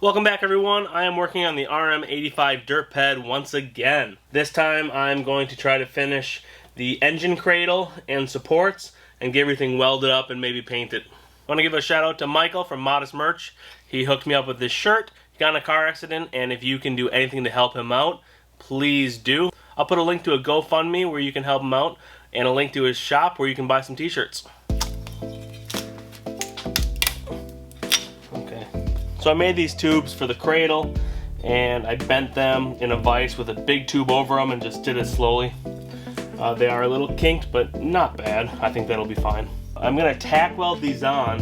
Welcome back, everyone. I am working on the RM85 dirt ped once again. This time I'm going to try to finish the engine cradle and supports and get everything welded up and maybe painted. I want to give a shout out to Michael from Modest Merch. He hooked me up with this shirt. He got in a car accident, and if you can do anything to help him out, please do. I'll put a link to a GoFundMe where you can help him out and a link to his shop where you can buy some t-shirts. So I made these tubes for the cradle, and I bent them in a vise with a big tube over them and just did it slowly. They are a little kinked, but not bad. I think that'll be fine. I'm gonna tack weld these on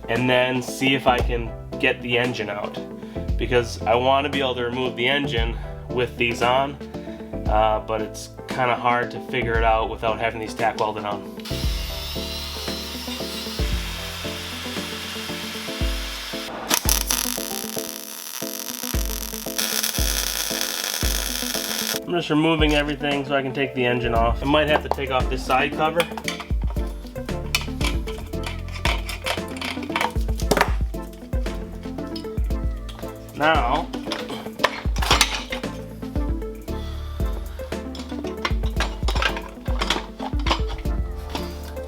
and then see if I can get the engine out, because I want to be able to remove the engine with these on, but it's kind of hard to figure it out without having these tack welded on. I'm just removing everything so I can take the engine off. I might have to take off this side cover. Now,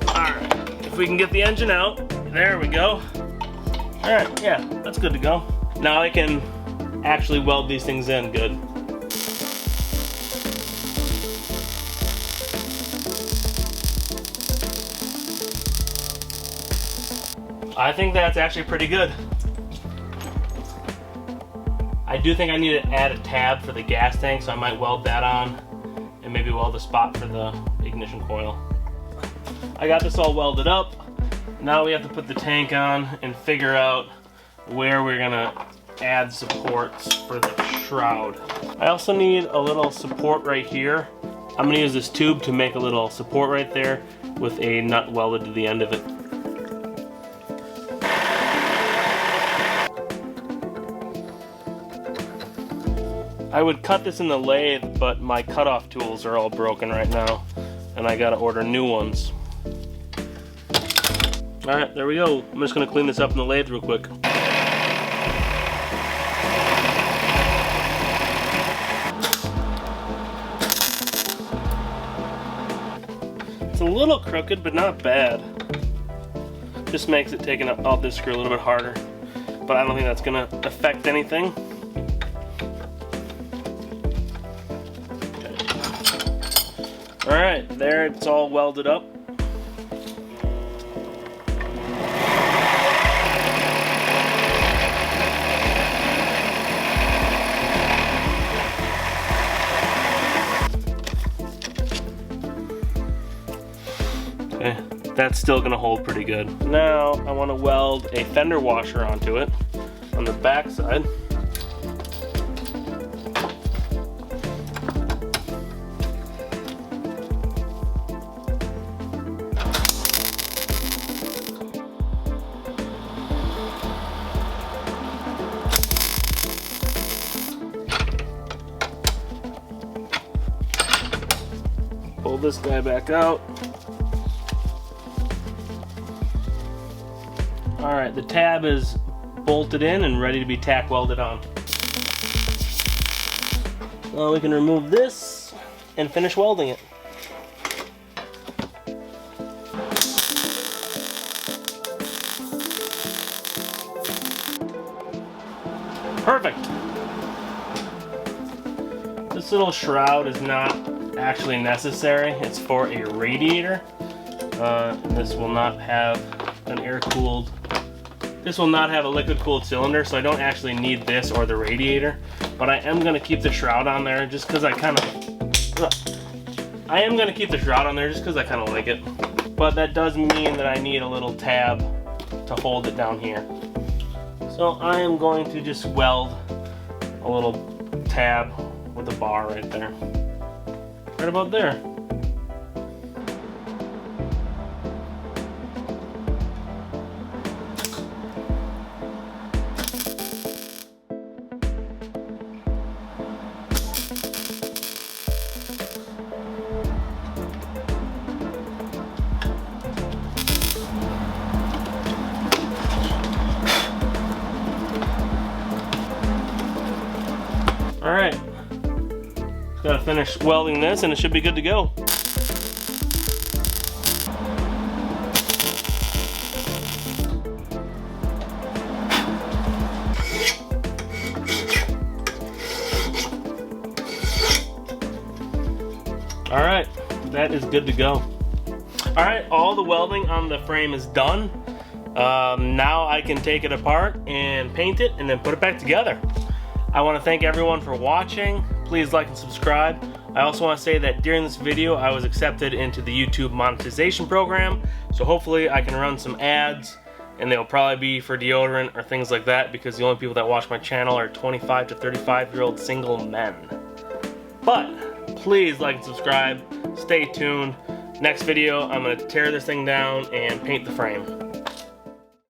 alright, if we can get the engine out, there we go. Alright, yeah, that's good to go. Now I can actually weld these things in good. I think that's actually pretty good. I do think I need to add a tab for the gas tank, so I might weld that on and maybe weld a spot for the ignition coil. I got this all welded up. Now we have to put the tank on and figure out where we're gonna add supports for the shroud. I also need a little support right here. I'm gonna use this tube to make a little support right there with a nut welded to the end of it. I would cut this in the lathe, but my cutoff tools are all broken right now, and I gotta order new ones. Alright, there we go. I'm just gonna clean this up in the lathe real quick. It's a little crooked, but not bad. Just makes it taking out this screw a little bit harder, but I don't think that's gonna affect anything. Alright, there it's all welded up. Okay, that's still gonna hold pretty good. Now I want to weld a fender washer onto it on the back side. Pull this guy back out. Alright, the tab is bolted in and ready to be tack welded on. Now we can remove this and finish welding it. Perfect! This little shroud is not actually necessary. It's for a radiator. This will not have an air-cooled. This will not have a liquid-cooled cylinder, so I don't actually need this or the radiator. But I am going to keep the shroud on there just because I kind of. I am going to keep the shroud on there just because I kind of like it. But that does mean that I need a little tab to hold it down here. So I am going to just weld a little tab with a bar right there. Right about there. Alright. Gotta finish welding this and it should be good to go. Alright, that is good to go. Alright, all the welding on the frame is done. Now I can take it apart and paint it and then put it back together. I want to thank everyone for watching. Please like and subscribe. I also want to say that during this video I was accepted into the YouTube monetization program, so hopefully I can run some ads, and they'll probably be for deodorant or things like that, because the only people that watch my channel are 25 to 35-year-old single men. But please like and subscribe. Stay tuned. Next video I'm going to tear this thing down and paint the frame.